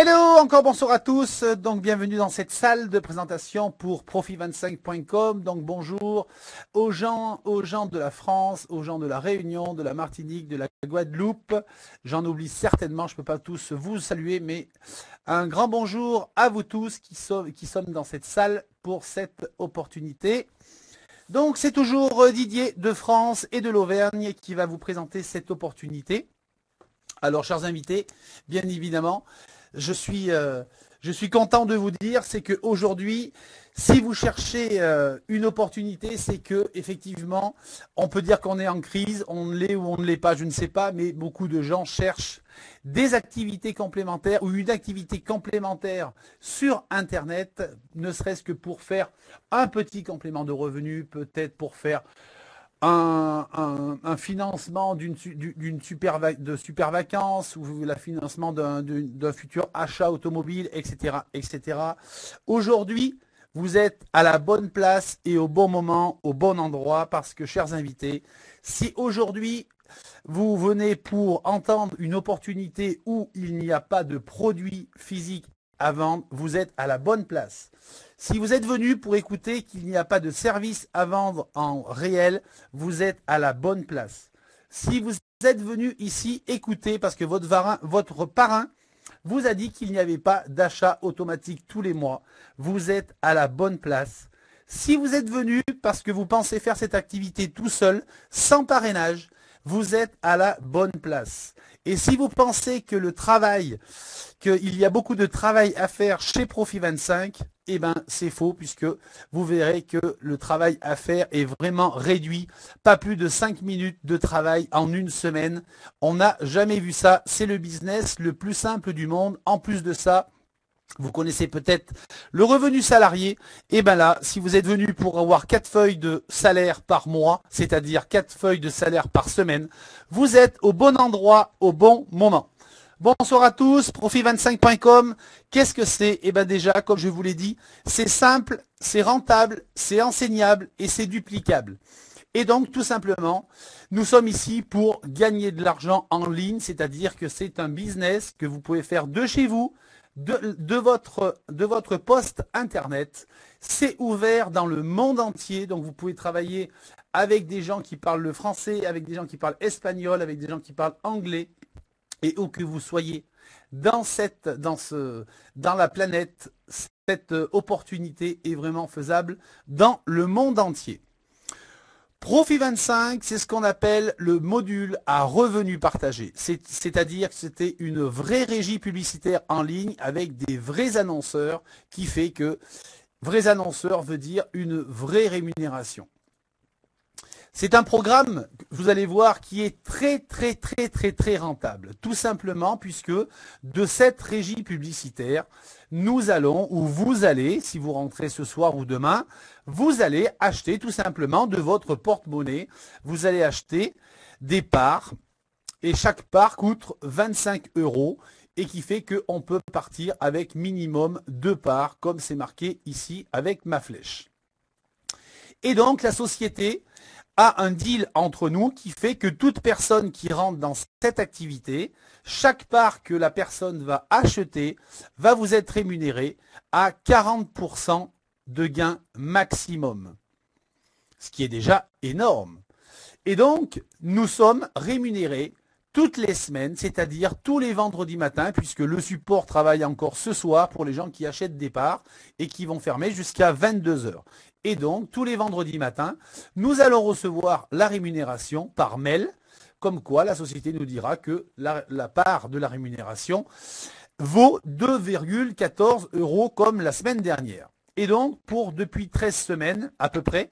Hello, encore bonsoir à tous. Donc bienvenue dans cette salle de présentation pour Profit25.com. Donc bonjour aux gens de la France, aux gens de la Réunion, de la Martinique, de la Guadeloupe. J'en oublie certainement, je ne peux pas tous vous saluer, mais un grand bonjour à vous tous qui sommes dans cette salle pour cette opportunité. Donc c'est toujours Didier de France et de l'Auvergne qui va vous présenter cette opportunité. Alors chers invités, bien évidemment, je suis content de vous dire, c'est qu'aujourd'hui, si vous cherchez une opportunité, c'est que effectivement, on peut dire qu'on est en crise, on l'est ou on ne l'est pas, je ne sais pas, mais beaucoup de gens cherchent des activités complémentaires ou une activité complémentaire sur Internet, ne serait-ce que pour faire un petit complément de revenus, peut-être pour faire un financement de super vacances ou le financement d'un futur achat automobile, etc., etc. Aujourd'hui, vous êtes à la bonne place et au bon moment, au bon endroit, parce que, chers invités, si aujourd'hui vous venez pour entendre une opportunité où il n'y a pas de produit physique à vendre, vous êtes à la bonne place. Si vous êtes venu pour écouter qu'il n'y a pas de service à vendre en réel, vous êtes à la bonne place. Si vous êtes venu ici écouter parce que votre parrain vous a dit qu'il n'y avait pas d'achat automatique tous les mois, vous êtes à la bonne place. Si vous êtes venu parce que vous pensez faire cette activité tout seul, sans parrainage, vous êtes à la bonne place. Et si vous pensez que qu'il y a beaucoup de travail à faire chez Profit25, eh ben c'est faux, puisque vous verrez que le travail à faire est vraiment réduit. Pas plus de 5 minutes de travail en une semaine. On n'a jamais vu ça. C'est le business le plus simple du monde. En plus de ça, vous connaissez peut-être le revenu salarié. Et bien là, si vous êtes venu pour avoir 4 feuilles de salaire par mois, c'est-à-dire 4 feuilles de salaire par semaine, vous êtes au bon endroit, au bon moment. Bonsoir à tous, Profit25.com. Qu'est-ce que c'est? Eh bien déjà, comme je vous l'ai dit, c'est simple, c'est rentable, c'est enseignable et c'est duplicable. Et donc, tout simplement, nous sommes ici pour gagner de l'argent en ligne, c'est-à-dire que c'est un business que vous pouvez faire de chez vous, de votre poste internet. C'est ouvert dans le monde entier, donc vous pouvez travailler avec des gens qui parlent le français, avec des gens qui parlent espagnol, avec des gens qui parlent anglais. Et où que vous soyez dans la planète, cette opportunité est vraiment faisable dans le monde entier. Profit25, c'est ce qu'on appelle le module à revenu partagé. C'est-à-dire que c'était une vraie régie publicitaire en ligne avec des vrais annonceurs, qui fait que vrais annonceurs veut dire une vraie rémunération. C'est un programme, vous allez voir, qui est très rentable. Tout simplement puisque de cette régie publicitaire, nous allons, ou vous allez, si vous rentrez ce soir ou demain, vous allez acheter tout simplement de votre porte-monnaie. Vous allez acheter des parts et chaque part coûte 25 € et qui fait qu'on peut partir avec minimum 2 parts, comme c'est marqué ici avec ma flèche. Et donc la société a un deal entre nous qui fait que toute personne qui rentre dans cette activité, chaque part que la personne va acheter va vous être rémunérée à 40% de gain maximum, ce qui est déjà énorme. Et donc, nous sommes rémunérés toutes les semaines, c'est-à-dire tous les vendredis matins, puisque le support travaille encore ce soir pour les gens qui achètent des parts et qui vont fermer jusqu'à 22 h. Et donc, tous les vendredis matins, nous allons recevoir la rémunération par mail, comme quoi la société nous dira que la part de la rémunération vaut 2,14 € comme la semaine dernière. Et donc, depuis 13 semaines à peu près,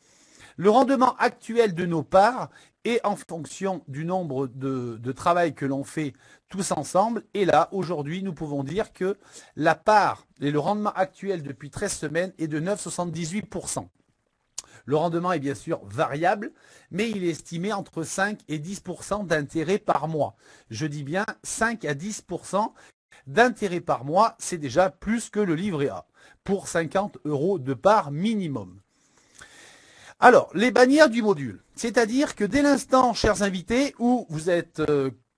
le rendement actuel de nos parts est en fonction du nombre de travail que l'on fait tous ensemble. Et là, aujourd'hui, nous pouvons dire que la part et le rendement actuel depuis 13 semaines est de 9,78%. Le rendement est bien sûr variable, mais il est estimé entre 5 et 10% d'intérêt par mois. Je dis bien 5 à 10% d'intérêt par mois, c'est déjà plus que le livret A, pour 50 € de part minimum. Alors, les bannières du module, c'est-à-dire que dès l'instant, chers invités, où vous êtes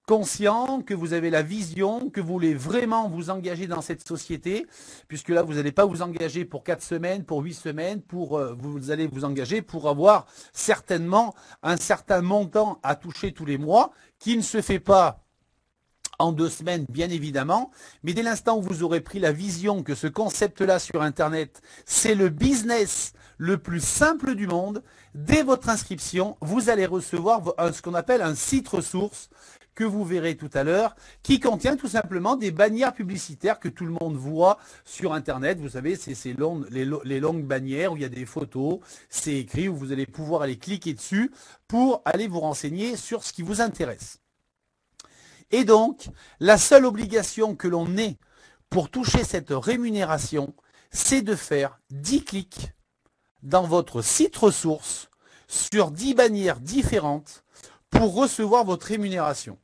conscient, que vous avez la vision, que vous voulez vraiment vous engager dans cette société, puisque là, vous n'allez pas vous engager pour 4 semaines, pour 8 semaines, vous allez vous engager pour avoir certainement un certain montant à toucher tous les mois, qui ne se fait pas en 2 semaines, bien évidemment, mais dès l'instant où vous aurez pris la vision que ce concept-là sur Internet, c'est le business le plus simple du monde, dès votre inscription, vous allez recevoir ce qu'on appelle un site ressource, que vous verrez tout à l'heure, qui contient tout simplement des bannières publicitaires que tout le monde voit sur Internet. Vous savez, c'est les longues bannières où il y a des photos, c'est écrit, où vous allez pouvoir aller cliquer dessus pour aller vous renseigner sur ce qui vous intéresse. Et donc, la seule obligation que l'on ait pour toucher cette rémunération, c'est de faire 10 clics dans votre site ressource sur 10 bannières différentes pour recevoir votre rémunération.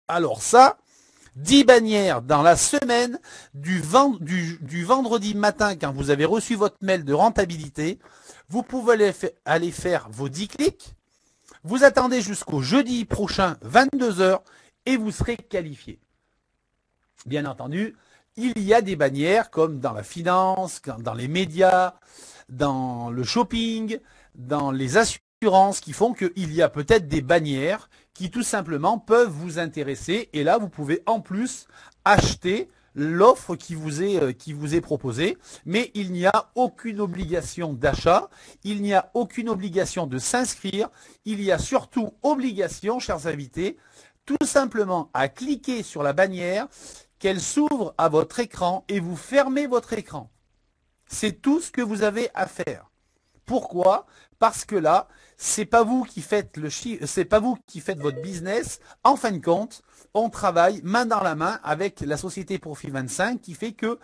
Alors ça, 10 bannières dans la semaine du vendredi matin quand vous avez reçu votre mail de rentabilité, vous pouvez aller faire vos 10 clics. Vous attendez jusqu'au jeudi prochain, 22 h, et vous serez qualifié. Bien entendu, il y a des bannières comme dans la finance, dans les médias, dans le shopping, dans les assurances, qui font qu'il y a peut-être des bannières qui tout simplement peuvent vous intéresser. Et là, vous pouvez en plus acheter l'offre qui vous est proposée, mais il n'y a aucune obligation d'achat, il n'y a aucune obligation de s'inscrire, il y a surtout obligation, chers invités, tout simplement à cliquer sur la bannière, qu'elle s'ouvre à votre écran et vous fermez votre écran. C'est tout ce que vous avez à faire. Pourquoi? Parce que là, c'est pas vous qui faites c'est pas vous qui faites votre business. En fin de compte, on travaille main dans la main avec la société Profit 25 qui fait que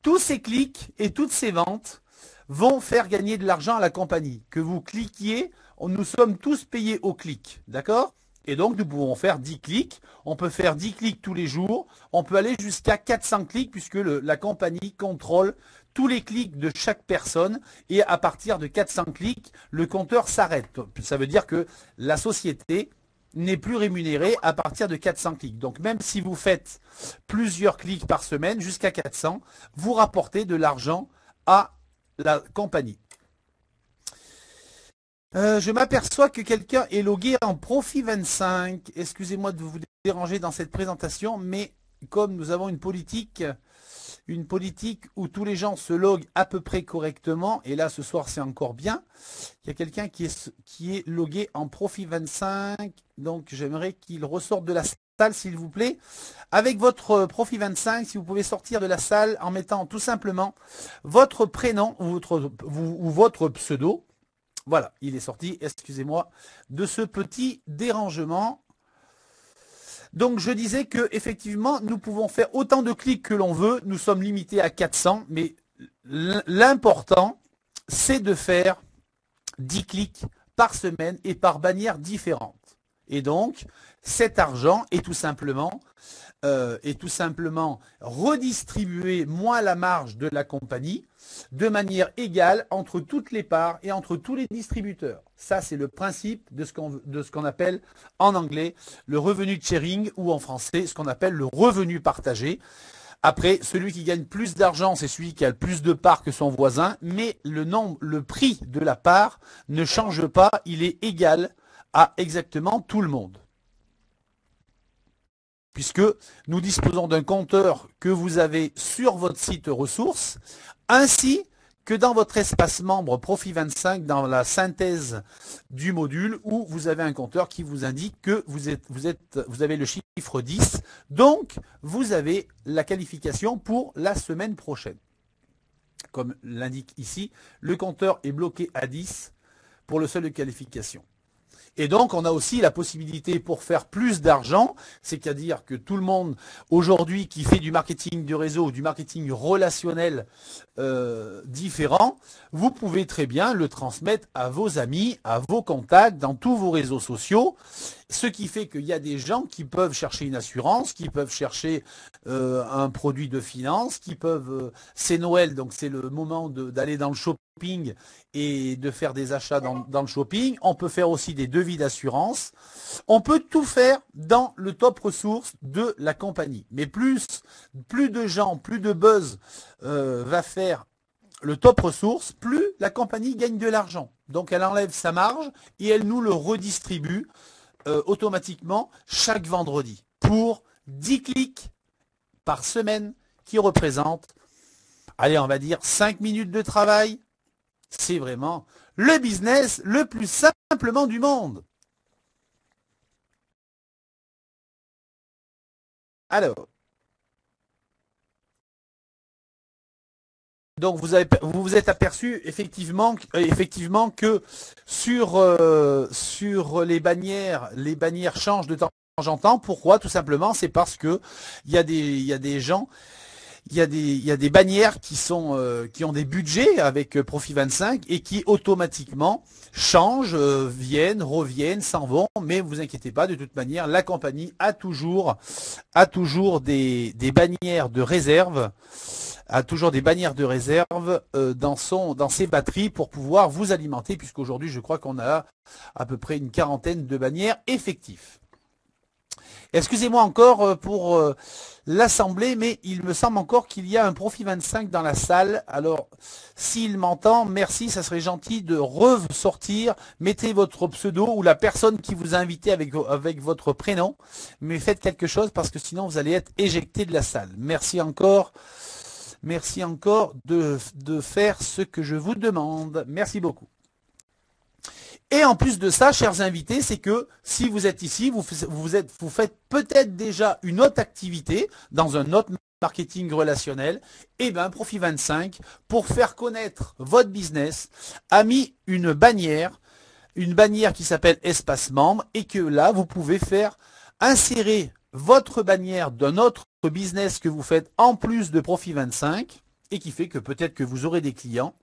tous ces clics et toutes ces ventes vont faire gagner de l'argent à la compagnie. Que vous cliquiez, nous sommes tous payés au clic, d'accord? Et donc, nous pouvons faire 10 clics. On peut faire 10 clics tous les jours. On peut aller jusqu'à 400 clics puisque la compagnie contrôle tous les clics de chaque personne. Et à partir de 400 clics, le compteur s'arrête. Ça veut dire que la société n'est plus rémunérée à partir de 400 clics. Donc, même si vous faites plusieurs clics par semaine, jusqu'à 400, vous rapportez de l'argent à la compagnie. Je m'aperçois que quelqu'un est logué en Profit 25. Excusez-moi de vous déranger dans cette présentation, mais comme nous avons une politique où tous les gens se loguent à peu près correctement, et là ce soir c'est encore bien, il y a quelqu'un qui est logué en Profit 25, donc j'aimerais qu'il ressorte de la salle s'il vous plaît. Avec votre Profit 25, si vous pouvez sortir de la salle en mettant tout simplement votre prénom ou votre pseudo. Voilà, il est sorti, excusez-moi, de ce petit dérangement. Donc je disais que effectivement, nous pouvons faire autant de clics que l'on veut, nous sommes limités à 400, mais l'important, c'est de faire 10 clics par semaine et par bannière différente. Et donc, cet argent est tout simplement redistribué moins la marge de la compagnie de manière égale entre toutes les parts et entre tous les distributeurs. Ça, c'est le principe de ce qu'on appelle en anglais le revenu sharing ou en français ce qu'on appelle le revenu partagé. Après, celui qui gagne plus d'argent, c'est celui qui a le plus de parts que son voisin, mais le prix de la part ne change pas, il est égal à exactement tout le monde. Puisque nous disposons d'un compteur que vous avez sur votre site ressources, ainsi que dans votre espace membre Profit 25, dans la synthèse du module, où vous avez un compteur qui vous indique que vous avez le chiffre 10, donc vous avez la qualification pour la semaine prochaine. Comme l'indique ici, le compteur est bloqué à 10 pour le seuil de qualification. Et donc, on a aussi la possibilité pour faire plus d'argent, c'est-à-dire que tout le monde aujourd'hui qui fait du marketing de réseau ou du marketing relationnel différent, vous pouvez très bien le transmettre à vos amis, à vos contacts, dans tous vos réseaux sociaux. Ce qui fait qu'il y a des gens qui peuvent chercher une assurance, qui peuvent chercher un produit de finance, qui peuvent... c'est Noël, donc c'est le moment d'aller dans le shopping et de faire des achats dans le shopping. On peut faire aussi des devis vie d'assurance. On peut tout faire dans le top ressources de la compagnie. Mais plus de gens, plus de buzz va faire le top ressources, plus la compagnie gagne de l'argent. Donc elle enlève sa marge et elle nous le redistribue automatiquement chaque vendredi pour 10 clics par semaine qui représentent, allez, on va dire 5 minutes de travail. C'est vraiment le business le plus simplement du monde. Alors, donc vous vous êtes aperçu effectivement que sur les bannières changent de temps en temps. Pourquoi? Tout simplement, c'est parce que il y a des gens, il y a des bannières qui ont des budgets avec Profit 25 et qui automatiquement changent, viennent, reviennent, s'en vont. Mais vous inquiétez pas, de toute manière, la compagnie a toujours des bannières de réserve, dans ses batteries pour pouvoir vous alimenter, puisqu'aujourd'hui je crois qu'on a à peu près une quarantaine de bannières effectives. Excusez-moi encore pour l'assemblée, mais il me semble encore qu'il y a un Profit 25 dans la salle. Alors, s'il m'entend, merci, ça serait gentil de ressortir. Mettez votre pseudo ou la personne qui vous a invité avec votre prénom, mais faites quelque chose parce que sinon vous allez être éjecté de la salle. Merci encore. Merci encore de faire ce que je vous demande. Merci beaucoup. Et en plus de ça, chers invités, c'est que si vous êtes ici, vous faites peut-être déjà une autre activité dans un autre marketing relationnel. Et bien, Profit 25, pour faire connaître votre business, a mis une bannière qui s'appelle Espace Membre, et que là, vous pouvez faire insérer votre bannière d'un autre business que vous faites en plus de Profit 25 et qui fait que peut-être que vous aurez des clients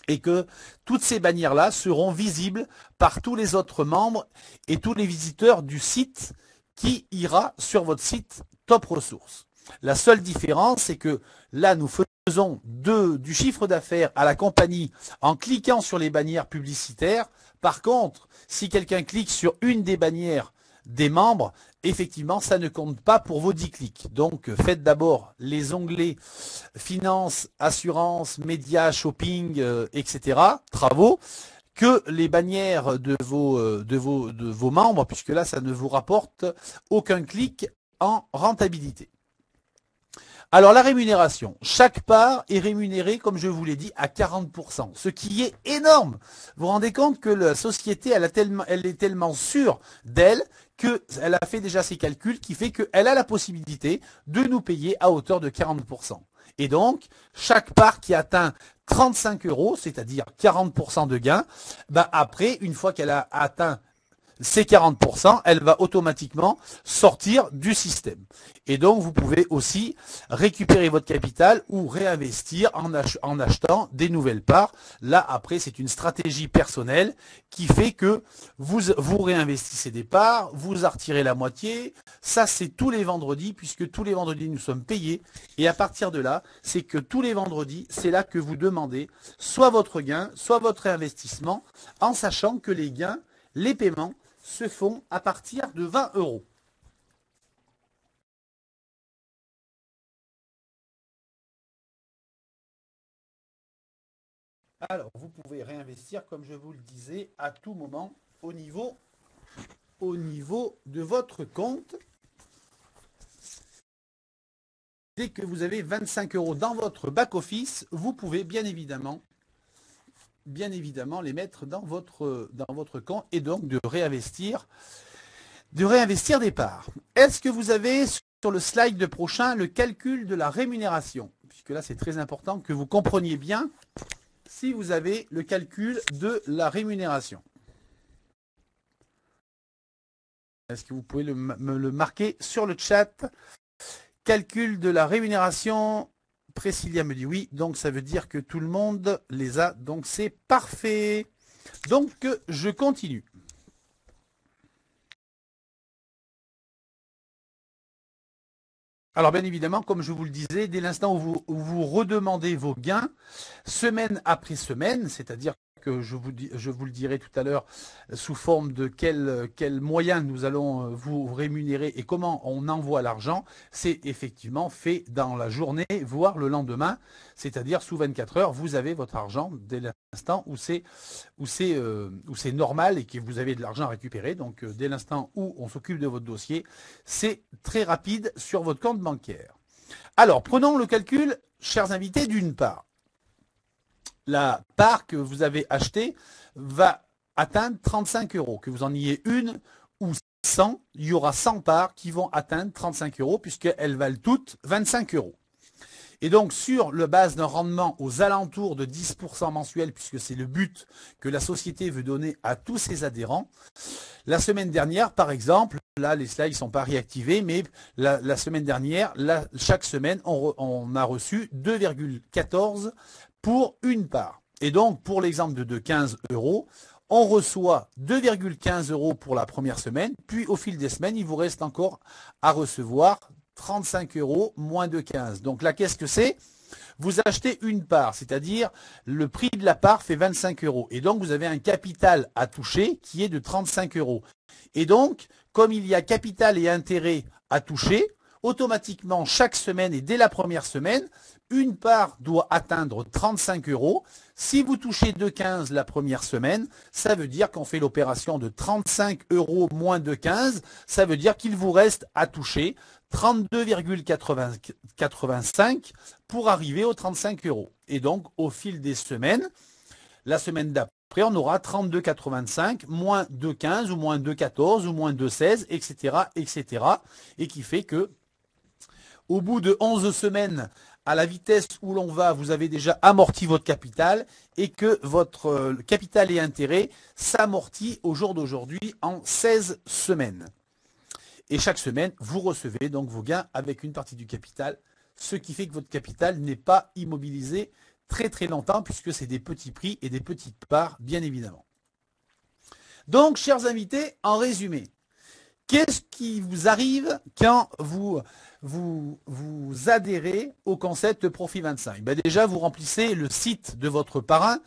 et que toutes ces bannières-là seront visibles par tous les autres membres et tous les visiteurs du site qui ira sur votre site Top Ressources. La seule différence, c'est que là, nous faisons du chiffre d'affaires à la compagnie en cliquant sur les bannières publicitaires. Par contre, si quelqu'un clique sur une des bannières des membres, effectivement, ça ne compte pas pour vos 10 clics. Donc, faites d'abord les onglets finance, assurance, médias, shopping, etc., travaux, que les bannières de vos membres, puisque là, ça ne vous rapporte aucun clic en rentabilité. Alors la rémunération, chaque part est rémunérée, comme je vous l'ai dit, à 40%, ce qui est énorme. Vous vous rendez compte que la société, elle est tellement sûre d'elle qu'elle a fait déjà ses calculs, qui fait qu'elle a la possibilité de nous payer à hauteur de 40%. Et donc, chaque part qui atteint 35 euros, c'est-à-dire 40% de gain, après, une fois qu'elle a atteint ces 40%, elle va automatiquement sortir du système. Et donc, vous pouvez aussi récupérer votre capital ou réinvestir en achetant des nouvelles parts. Là, après, c'est une stratégie personnelle qui fait que vous réinvestissez des parts, vous en retirez la moitié. Ça, c'est tous les vendredis, puisque tous les vendredis, nous sommes payés. Et à partir de là, c'est que tous les vendredis, c'est là que vous demandez soit votre gain, soit votre réinvestissement, en sachant que les gains, les paiements, se font à partir de 20 euros. Alors, vous pouvez réinvestir, comme je vous le disais, à tout moment au niveau de votre compte. Dès que vous avez 25 euros dans votre back-office, vous pouvez bien évidemment les mettre dans votre compte et donc de réinvestir des parts. Est-ce que vous avez sur le slide prochain le calcul de la rémunération? Puisque là, c'est très important que vous compreniez bien si vous avez le calcul de la rémunération. Est-ce que vous pouvez me le marquer sur le chat? Calcul de la rémunération. Priscilla me dit oui, donc ça veut dire que tout le monde les a, donc c'est parfait. Donc je continue. Alors bien évidemment, comme je vous le disais, dès l'instant où vous redemandez vos gains, semaine après semaine, c'est-à-dire que je vous le dirai tout à l'heure sous forme de quels moyens nous allons vous rémunérer et comment on envoie l'argent, c'est effectivement fait dans la journée, voire le lendemain, c'est-à-dire sous 24 heures, vous avez votre argent dès l'instant où c'est normal et que vous avez de l'argent à récupérer. Donc dès l'instant où on s'occupe de votre dossier, c'est très rapide sur votre compte bancaire. Alors, prenons le calcul, chers invités, d'une part. La part que vous avez achetée va atteindre 35 euros. Que vous en ayez une ou 100, il y aura 100 parts qui vont atteindre 35 euros puisqu'elles valent toutes 25 euros. Et donc, sur le base d'un rendement aux alentours de 10% mensuel, puisque c'est le but que la société veut donner à tous ses adhérents, la semaine dernière, par exemple, là, les slides ne sont pas réactivés, mais la semaine dernière, là, chaque semaine, on a reçu 2,14 pour une part. Et donc, pour l'exemple de 15 euros, on reçoit 2,15 euros pour la première semaine, puis au fil des semaines, il vous reste encore à recevoir 35 euros moins de 15. Donc là, qu'est-ce que c'est? Vous achetez une part, c'est-à-dire le prix de la part fait 25 euros. Et donc, vous avez un capital à toucher qui est de 35 euros. Et donc, comme il y a capital et intérêt à toucher, automatiquement, chaque semaine et dès la première semaine, une part doit atteindre 35 euros. Si vous touchez 2,15 la première semaine, ça veut dire qu'on fait l'opération de 35 euros moins 2,15. Ça veut dire qu'il vous reste à toucher 32,85 pour arriver aux 35 euros. Et donc, au fil des semaines, la semaine d'après, on aura 32,85 moins 2,15 ou moins 2,14 ou moins 2,16, etc., etc. Et qui fait que, au bout de 11 semaines, à la vitesse où l'on va, vous avez déjà amorti votre capital et que votre capital et intérêt s'amortit au jour d'aujourd'hui en 16 semaines. Et chaque semaine, vous recevez donc vos gains avec une partie du capital, ce qui fait que votre capital n'est pas immobilisé très très longtemps puisque c'est des petits prix et des petites parts, bien évidemment. Donc, chers invités, en résumé, qu'est-ce qui vous arrive quand vous adhérez au concept Profit 25? Ben déjà, vous remplissez le site de votre parrain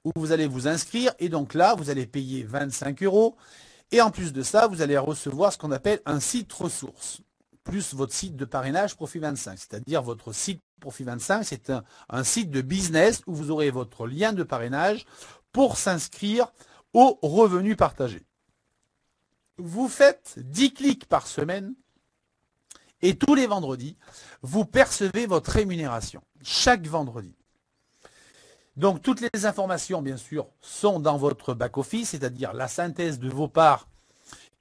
où vous allez vous inscrire et donc là, vous allez payer 25 euros. Et en plus de ça, vous allez recevoir ce qu'on appelle un site ressource, plus votre site de parrainage Profit 25. C'est-à-dire votre site Profit 25, c'est un site de business où vous aurez votre lien de parrainage pour s'inscrire au revenu partagé. Vous faites 10 clics par semaine et tous les vendredis, vous percevez votre rémunération, chaque vendredi. Donc, toutes les informations, bien sûr, sont dans votre back-office, c'est-à-dire la synthèse de vos parts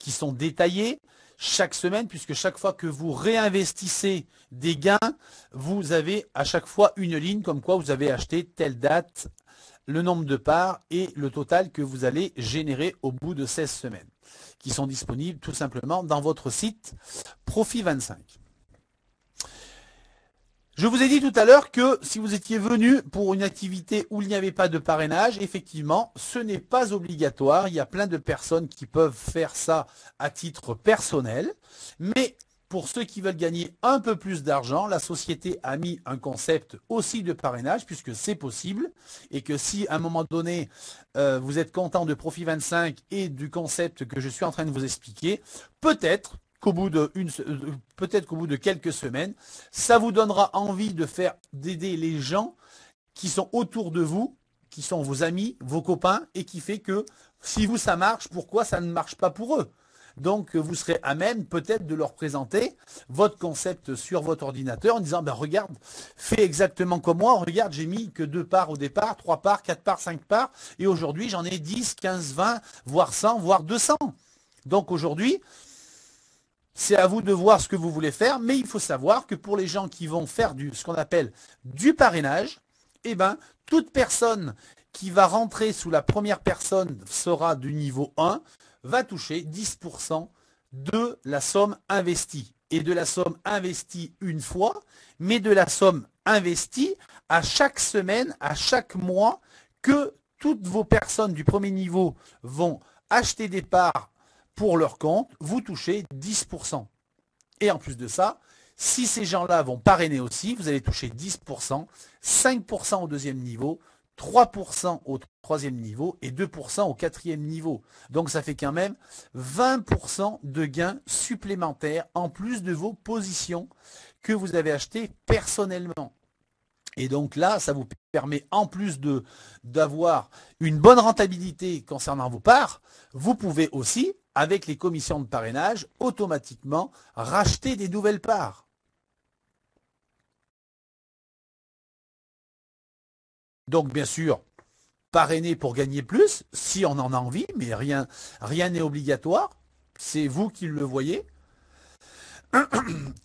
qui sont détaillées chaque semaine, puisque chaque fois que vous réinvestissez des gains, vous avez à chaque fois une ligne comme quoi vous avez acheté telle date, le nombre de parts et le total que vous allez générer au bout de 16 semaines, qui sont disponibles tout simplement dans votre site Profit 25. Je vous ai dit tout à l'heure que si vous étiez venu pour une activité où il n'y avait pas de parrainage, effectivement, ce n'est pas obligatoire. Il y a plein de personnes qui peuvent faire ça à titre personnel. Mais pour ceux qui veulent gagner un peu plus d'argent, la société a mis un concept aussi de parrainage, puisque c'est possible. Et que si à un moment donné, vous êtes content de Profit 25 et du concept que je suis en train de vous expliquer, peut-être qu'au bout de quelques semaines, ça vous donnera envie d'aider les gens qui sont autour de vous, qui sont vos amis, vos copains, et qui fait que si vous ça marche, pourquoi ça ne marche pas pour eux? Donc vous serez à même peut-être de leur présenter votre concept sur votre ordinateur en disant ben regarde, fais exactement comme moi, regarde, j'ai mis que 2 parts au départ, 3 parts, 4 parts, 5 parts, et aujourd'hui j'en ai 10, 15, 20, voire 100, voire 200. Donc aujourd'hui, c'est à vous de voir ce que vous voulez faire, mais il faut savoir que pour les gens qui vont faire ce qu'on appelle du parrainage, eh ben, toute personne qui va rentrer sous la première personne sera du niveau 1, va toucher 10% de la somme investie. Et de la somme investie une fois, mais de la somme investie à chaque semaine, à chaque mois, que toutes vos personnes du premier niveau vont acheter des parts pour leur compte, vous touchez 10%. Et en plus de ça, si ces gens-là vont parrainer aussi, vous allez toucher 10%, 5% au deuxième niveau, 3% au troisième niveau et 2% au quatrième niveau. Donc ça fait quand même 20% de gains supplémentaires en plus de vos positions que vous avez achetées personnellement. Et donc là, ça vous permet, en plus d'avoir une bonne rentabilité concernant vos parts, vous pouvez aussi, avec les commissions de parrainage, automatiquement racheter des nouvelles parts. Donc bien sûr, parrainer pour gagner plus, si on en a envie, mais rien n'est obligatoire. C'est vous qui le voyez.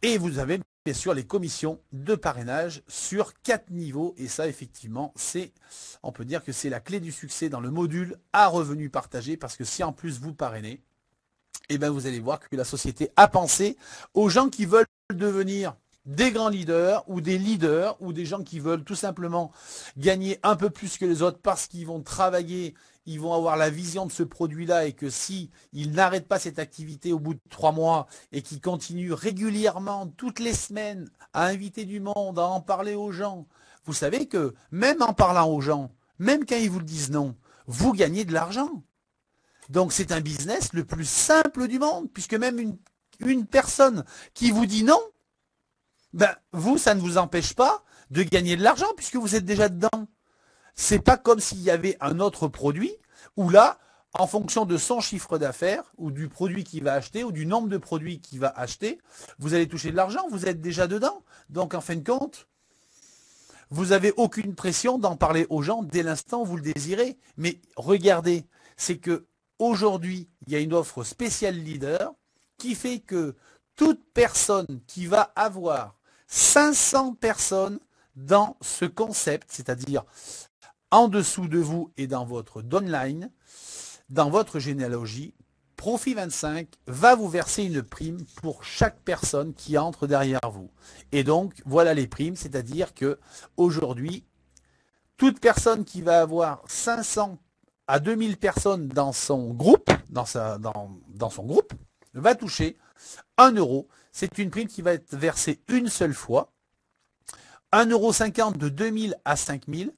Et vous avez bien sûr les commissions de parrainage sur 4 niveaux. Et ça, effectivement, on peut dire que c'est la clé du succès dans le module à revenus partagés. Parce que si en plus vous parrainez, eh ben vous allez voir que la société a pensé aux gens qui veulent devenir des grands leaders ou des gens qui veulent tout simplement gagner un peu plus que les autres parce qu'ils vont travailler, ils vont avoir la vision de ce produit-là et que si ils n'arrêtent pas cette activité au bout de 3 mois et qu'ils continuent régulièrement toutes les semaines à inviter du monde, à en parler aux gens, vous savez que même en parlant aux gens, même quand ils vous le disent non, vous gagnez de l'argent. Donc c'est un business le plus simple du monde puisque même une personne qui vous dit non, ben, vous, ça ne vous empêche pas de gagner de l'argent puisque vous êtes déjà dedans. C'est pas comme s'il y avait un autre produit où là, en fonction de son chiffre d'affaires ou du produit qu'il va acheter ou du nombre de produits qu'il va acheter, vous allez toucher de l'argent, vous êtes déjà dedans. Donc en fin de compte, vous n'avez aucune pression d'en parler aux gens dès l'instant où vous le désirez. Mais regardez, c'est que aujourd'hui, il y a une offre spéciale leader qui fait que toute personne qui va avoir 500 personnes dans ce concept, c'est-à-dire en dessous de vous et dans votre downline, dans votre généalogie, Profit25 va vous verser une prime pour chaque personne qui entre derrière vous. Et donc, voilà les primes, c'est-à-dire que aujourd'hui, toute personne qui va avoir 500 à 2000 personnes dans son groupe, dans son groupe, va toucher 1 euro. C'est une prime qui va être versée une seule fois. 1,50 € de 2000 à 5000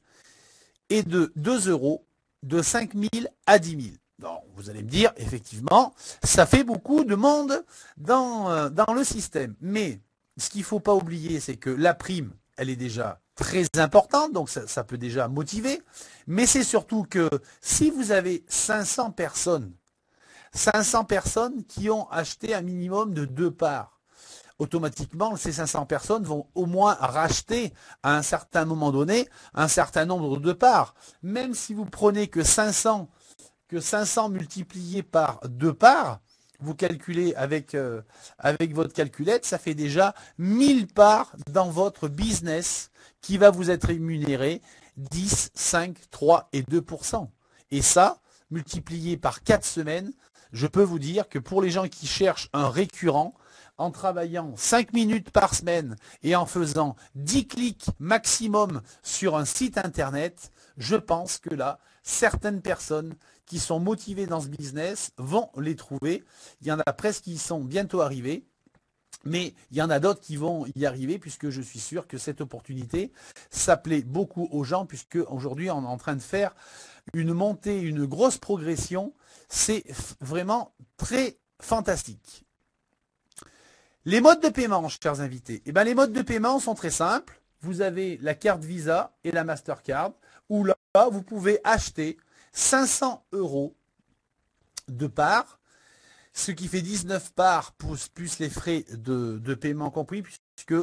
et de 2 euros de 5000 à 10 000. Donc, vous allez me dire, effectivement, ça fait beaucoup de monde dans le système. Mais ce qu'il ne faut pas oublier, c'est que la prime, elle est déjà très importante, donc ça peut déjà motiver. Mais c'est surtout que si vous avez 500 personnes qui ont acheté un minimum de 2 parts, automatiquement, ces 500 personnes vont au moins racheter à un certain moment donné un certain nombre de parts. Même si vous prenez que 500 multiplié par 2 parts, vous calculez avec votre calculette, ça fait déjà 1000 parts dans votre business qui va vous être rémunéré 10, 5, 3 et 2%. Et ça, multiplié par 4 semaines, je peux vous dire que pour les gens qui cherchent un récurrent, en travaillant 5 minutes par semaine et en faisant 10 clics maximum sur un site internet, je pense que là, certaines personnes qui sont motivées dans ce business vont les trouver. Il y en a presque qui y sont bientôt arrivés. Mais il y en a d'autres qui vont y arriver puisque je suis sûr que cette opportunité, ça plaît beaucoup aux gens puisque aujourd'hui on est en train de faire une montée, une grosse progression. C'est vraiment très fantastique. Les modes de paiement, chers invités. Eh bien, les modes de paiement sont très simples. Vous avez la carte Visa et la Mastercard où là, vous pouvez acheter 500 € de parts, ce qui fait 19 parts plus les frais de paiement compris, puisque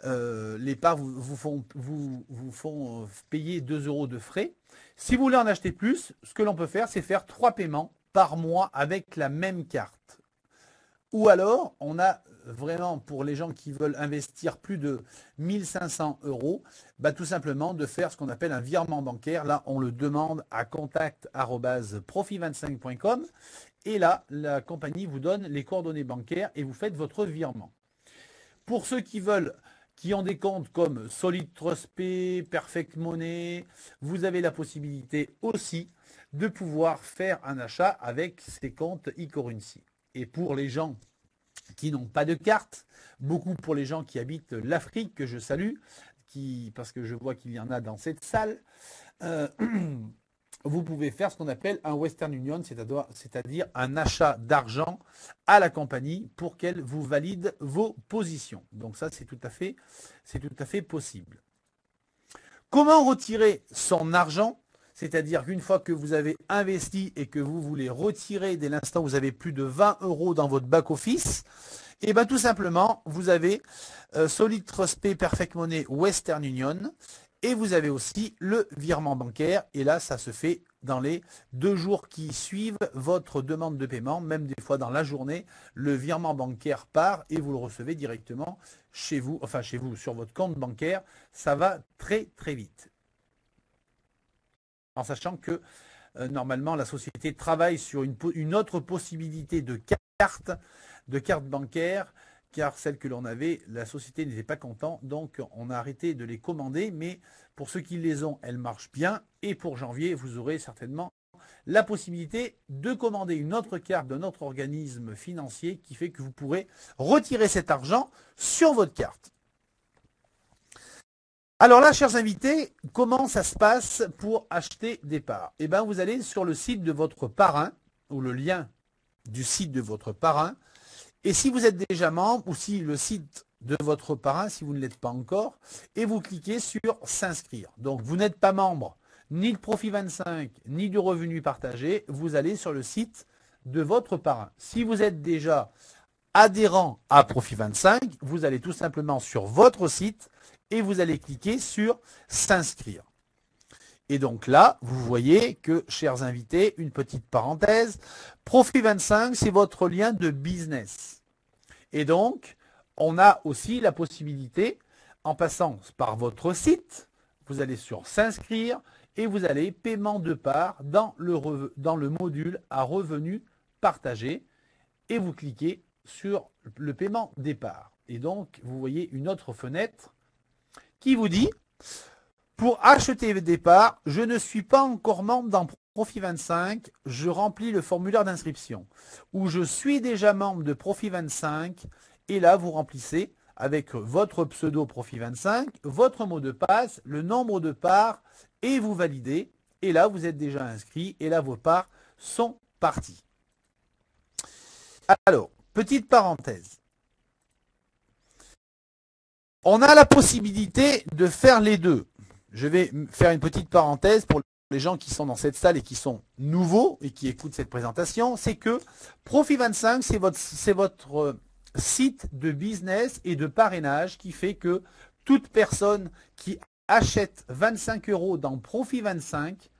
les parts vous font payer 2 € de frais. Si vous voulez en acheter plus, ce que l'on peut faire, c'est faire 3 paiements par mois avec la même carte. Ou alors, on a vraiment pour les gens qui veulent investir plus de 1500 €, bah, tout simplement de faire ce qu'on appelle un virement bancaire. Là, on le demande à contact@profit25.com et là, la compagnie vous donne les coordonnées bancaires et vous faites votre virement. Pour ceux qui ont des comptes comme Solid Trust Pay, Perfect Money, vous avez la possibilité aussi de pouvoir faire un achat avec ces comptes eCurrency. Et pour les gens qui n'ont pas de carte, beaucoup pour les gens qui habitent l'Afrique, que je salue, parce que je vois qu'il y en a dans cette salle, vous pouvez faire ce qu'on appelle un Western Union, c'est-à-dire un achat d'argent à la compagnie pour qu'elle vous valide vos positions. Donc ça, c'est tout à fait possible. Comment retirer son argent? C'est-à-dire qu'une fois que vous avez investi et que vous voulez retirer dès l'instant où vous avez plus de 20 € dans votre back-office, et bien tout simplement, vous avez Solid Trust Pay, Perfect Money, Western Union, et vous avez aussi le virement bancaire. Et là, ça se fait dans les 2 jours qui suivent votre demande de paiement. Même des fois dans la journée, le virement bancaire part et vous le recevez directement chez vous, sur votre compte bancaire. Ça va très très vite. En sachant que normalement, la société travaille sur une autre possibilité de carte bancaire, car celle que l'on avait, la société n'était pas content, donc on a arrêté de les commander, mais pour ceux qui les ont, elles marchent bien, et pour janvier, vous aurez certainement la possibilité de commander une autre carte d'un autre organisme financier qui fait que vous pourrez retirer cet argent sur votre carte. Alors là, chers invités, comment ça se passe pour acheter des parts? Eh bien, vous allez sur le site de votre parrain, ou le lien du site de votre parrain, et si vous êtes déjà membre, ou si le site de votre parrain, si vous ne l'êtes pas encore, et vous cliquez sur s'inscrire. Donc, vous n'êtes pas membre ni de Profit 25, ni du revenu partagé, vous allez sur le site de votre parrain. Si vous êtes déjà adhérent à Profit 25, vous allez tout simplement sur votre site et vous allez cliquer sur s'inscrire. Et donc là, vous voyez que, chers invités, une petite parenthèse, Profit 25, c'est votre lien de business. Et donc, on a aussi la possibilité, en passant par votre site, vous allez sur s'inscrire et vous allez paiement de part dans le module à revenu partagé et vous cliquez sur le paiement des parts. Et donc, vous voyez une autre fenêtre qui vous dit « Pour acheter des parts, je ne suis pas encore membre dans Profit 25, je remplis le formulaire d'inscription. » Ou « Je suis déjà membre de Profit 25. » Et là, vous remplissez avec votre pseudo Profit 25, votre mot de passe, le nombre de parts et vous validez. Et là, vous êtes déjà inscrit et là, vos parts sont parties. Alors, petite parenthèse. On a la possibilité de faire les deux. Je vais faire une petite parenthèse pour les gens qui sont dans cette salle et qui sont nouveaux et qui écoutent cette présentation. C'est que Profit 25, c'est votre site de business et de parrainage qui fait que toute personne qui achète 25 € dans Profit 25,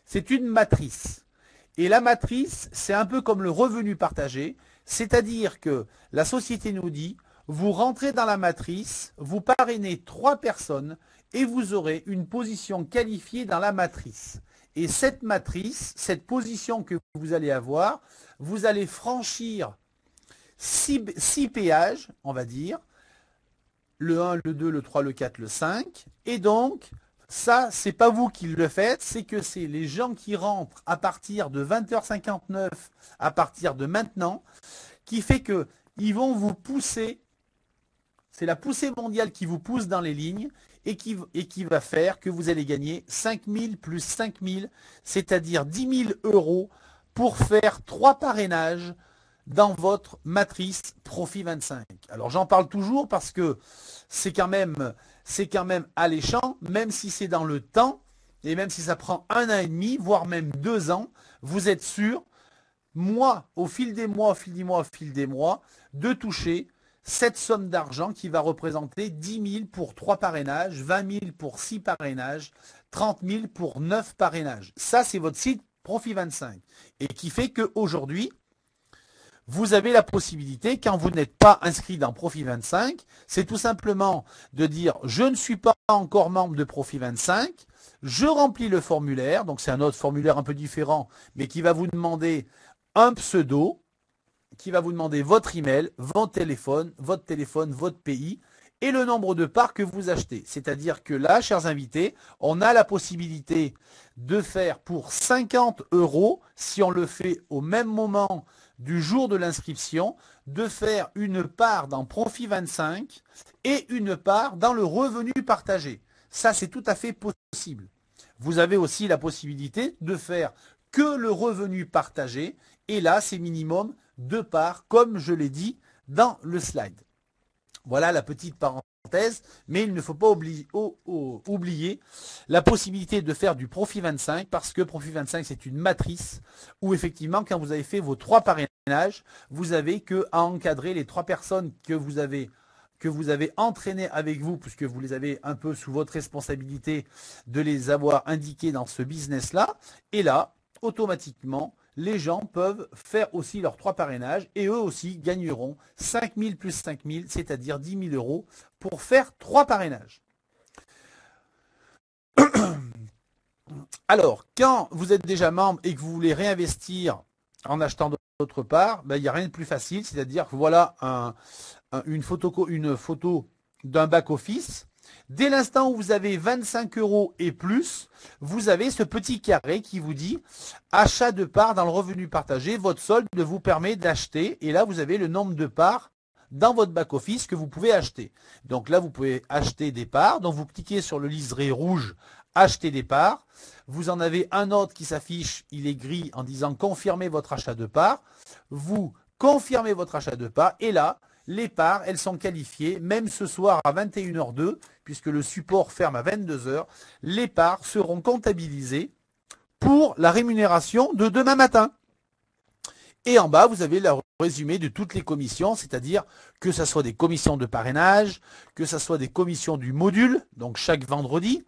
c'est une matrice. Et la matrice, c'est un peu comme le revenu partagé, c'est-à-dire que la société nous dit, vous rentrez dans la matrice, vous parrainez 3 personnes et vous aurez une position qualifiée dans la matrice. Et cette matrice, cette position que vous allez avoir, vous allez franchir 6 péages, on va dire, le 1, le 2, le 3, le 4, le 5, et donc, ça, c'est pas vous qui le faites, c'est que c'est les gens qui rentrent à partir de 20h59, à partir de maintenant, qui fait que ils vont vous pousser, c'est la poussée mondiale qui vous pousse dans les lignes et qui va faire que vous allez gagner 5 000 plus 5 000, c'est-à-dire 10 000 € pour faire 3 parrainages dans votre matrice Profit 25. Alors j'en parle toujours parce que c'est quand même alléchant, même si c'est dans le temps, et même si ça prend 1 an et demi, voire même 2 ans, vous êtes sûr, au fil des mois, de toucher cette somme d'argent qui va représenter 10 000 pour 3 parrainages, 20 000 pour 6 parrainages, 30 000 pour 9 parrainages. Ça, c'est votre site Profit 25. Et qui fait qu'aujourd'hui, vous avez la possibilité, quand vous n'êtes pas inscrit dans Profit 25, c'est tout simplement de dire « Je ne suis pas encore membre de Profit 25 », je remplis le formulaire, donc c'est un autre formulaire un peu différent, mais qui va vous demander un pseudo, qui va vous demander votre email, votre téléphone, votre pays et le nombre de parts que vous achetez. C'est-à-dire que là, chers invités, on a la possibilité de faire pour 50 €, si on le fait au même moment du jour de l'inscription, de faire une part dans Profit 25 et une part dans le revenu partagé. Ça, c'est tout à fait possible. Vous avez aussi la possibilité de faire que le revenu partagé. Et là, c'est minimum 2 parts, comme je l'ai dit dans le slide. Voilà la petite parenthèse, mais il ne faut pas oublier la possibilité de faire du Profit 25 parce que Profit 25 c'est une matrice où effectivement quand vous avez fait vos 3 parrainages, vous avez que à encadrer les 3 personnes que vous avez entraînées avec vous puisque vous les avez un peu sous votre responsabilité de les avoir indiquées dans ce business-là. Et là, automatiquement, les gens peuvent faire aussi leurs 3 parrainages et eux aussi gagneront 5 000 plus 5 000, c'est-à-dire 10 000 euros pour faire 3 parrainages. Alors, quand vous êtes déjà membre et que vous voulez réinvestir en achetant d'autre part, il n'y a rien de plus facile, c'est-à-dire que voilà une photo d'un back-office. Dès l'instant où vous avez 25 euros et plus, vous avez ce petit carré qui vous dit achat de parts dans le revenu partagé. Votre solde vous permet d'acheter. Et là, vous avez le nombre de parts dans votre back-office que vous pouvez acheter. Donc là, vous pouvez acheter des parts. Donc vous cliquez sur le liseré rouge acheter des parts. Vous en avez un autre qui s'affiche, il est gris en disant confirmez votre achat de parts. Vous confirmez votre achat de parts. Et là, les parts, elles sont qualifiées, même ce soir à 21h02, puisque le support ferme à 22h, les parts seront comptabilisées pour la rémunération de demain matin. Et en bas, vous avez le résumé de toutes les commissions, c'est-à-dire que ce soit des commissions de parrainage, que ce soit des commissions du module, donc chaque vendredi,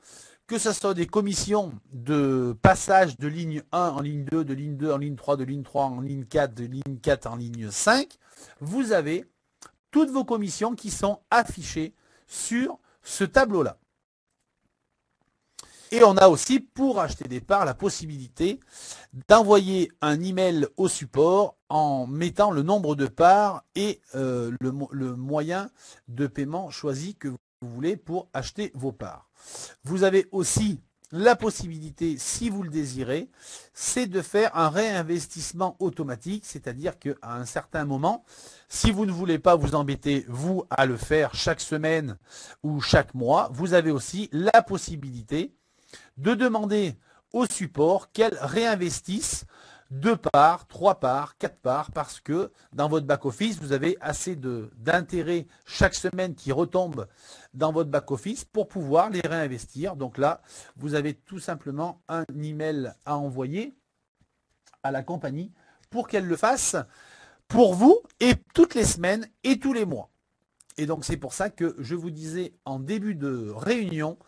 que ce soit des commissions de passage de ligne 1 en ligne 2, de ligne 2 en ligne 3, de ligne 3 en ligne 4, de ligne 4 en ligne 5. Vous avez toutes vos commissions qui sont affichées sur ce tableau-là. Et on a aussi, pour acheter des parts, la possibilité d'envoyer un email au support en mettant le nombre de parts et le moyen de paiement choisi que vous voulez pour acheter vos parts. Vous avez aussi la possibilité, si vous le désirez, c'est de faire un réinvestissement automatique, c'est-à-dire qu'à un certain moment, si vous ne voulez pas vous embêter, vous, à le faire chaque semaine ou chaque mois, vous avez aussi la possibilité de demander au support qu'elle réinvestisse 2 parts, 3 parts, 4 parts, parce que dans votre back-office, vous avez assez d'intérêts chaque semaine qui retombent dans votre back-office pour pouvoir les réinvestir. Donc là, vous avez tout simplement un email à envoyer à la compagnie pour qu'elle le fasse pour vous et toutes les semaines et tous les mois. Et donc c'est pour ça que je vous disais en début de réunion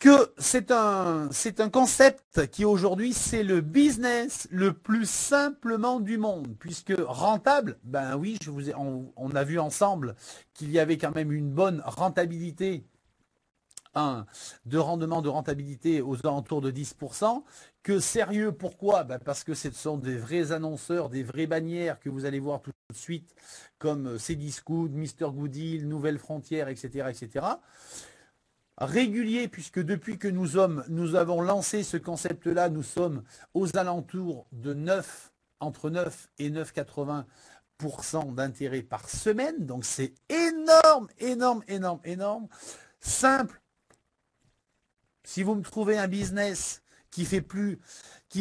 que c'est un concept qui aujourd'hui c'est le business le plus simplement du monde, puisque rentable, ben oui, on a vu ensemble qu'il y avait quand même une bonne rentabilité, de rentabilité aux alentours de 10%. Que sérieux, pourquoi? Ben parce que ce sont des vrais annonceurs, des vraies bannières que vous allez voir tout de suite, comme Cdiscount, Mr Gooddeal, Nouvelle Frontière, etc., etc. Régulier, puisque depuis que nous avons lancé ce concept-là, nous sommes aux alentours de entre 9 et 9,80% d'intérêt par semaine. Donc c'est énorme, énorme, énorme, énorme. Simple. Si vous me trouvez un business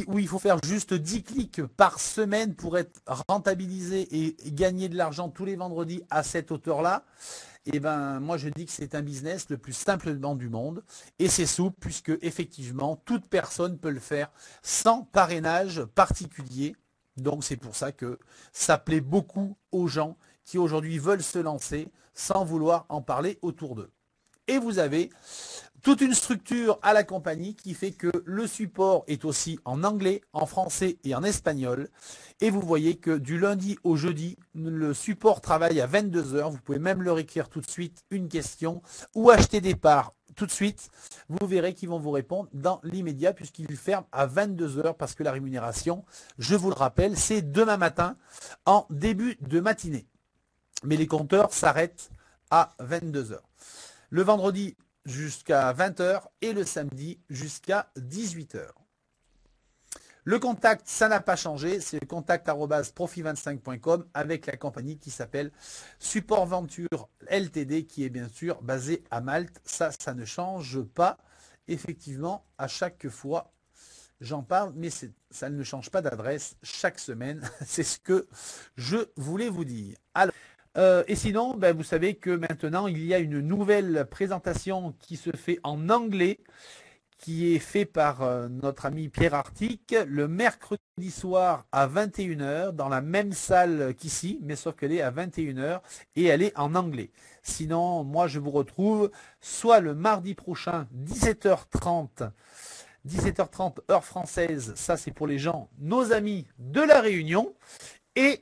où il faut faire juste 10 clics par semaine pour être rentabilisé et gagner de l'argent tous les vendredis à cette hauteur-là, et ben moi je dis que c'est un business le plus simplement du monde et c'est souple puisque effectivement toute personne peut le faire sans parrainage particulier. Donc c'est pour ça que ça plaît beaucoup aux gens qui aujourd'hui veulent se lancer sans vouloir en parler autour d'eux. Et vous avez toute une structure à la compagnie qui fait que le support est aussi en anglais, en français et en espagnol. Et vous voyez que du lundi au jeudi, le support travaille à 22h. Vous pouvez même leur écrire tout de suite une question ou acheter des parts tout de suite. Vous verrez qu'ils vont vous répondre dans l'immédiat puisqu'ils ferment à 22h parce que la rémunération, je vous le rappelle, c'est demain matin en début de matinée. Mais les compteurs s'arrêtent à 22h. Le vendredi jusqu'à 20h et le samedi jusqu'à 18h. Le contact, ça n'a pas changé, c'est contact@profi25.com avec la compagnie qui s'appelle Support Venture Ltd qui est bien sûr basée à Malte. Ça ne change pas. Effectivement, à chaque fois, j'en parle, mais ça ne change pas d'adresse chaque semaine. C'est ce que je voulais vous dire. Alors, et sinon, ben, vous savez que maintenant, il y a une nouvelle présentation qui se fait en anglais, qui est fait par notre ami Pierre Artic le mercredi soir à 21 h dans la même salle qu'ici, mais sauf qu'elle est à 21 h et elle est en anglais. Sinon, moi, je vous retrouve soit le mardi prochain, 17h30, heure française, ça c'est pour les gens, nos amis de la Réunion, et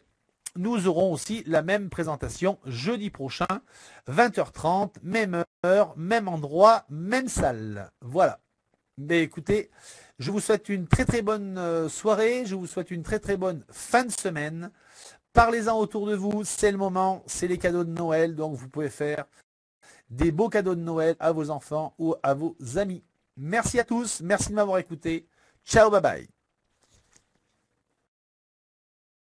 nous aurons aussi la même présentation jeudi prochain, 20h30, même heure, même endroit, même salle. Voilà. Mais écoutez, je vous souhaite une très très bonne soirée, je vous souhaite une très très bonne fin de semaine. Parlez-en autour de vous, c'est le moment, c'est les cadeaux de Noël, donc vous pouvez faire des beaux cadeaux de Noël à vos enfants ou à vos amis. Merci à tous, merci de m'avoir écouté. Ciao, bye bye.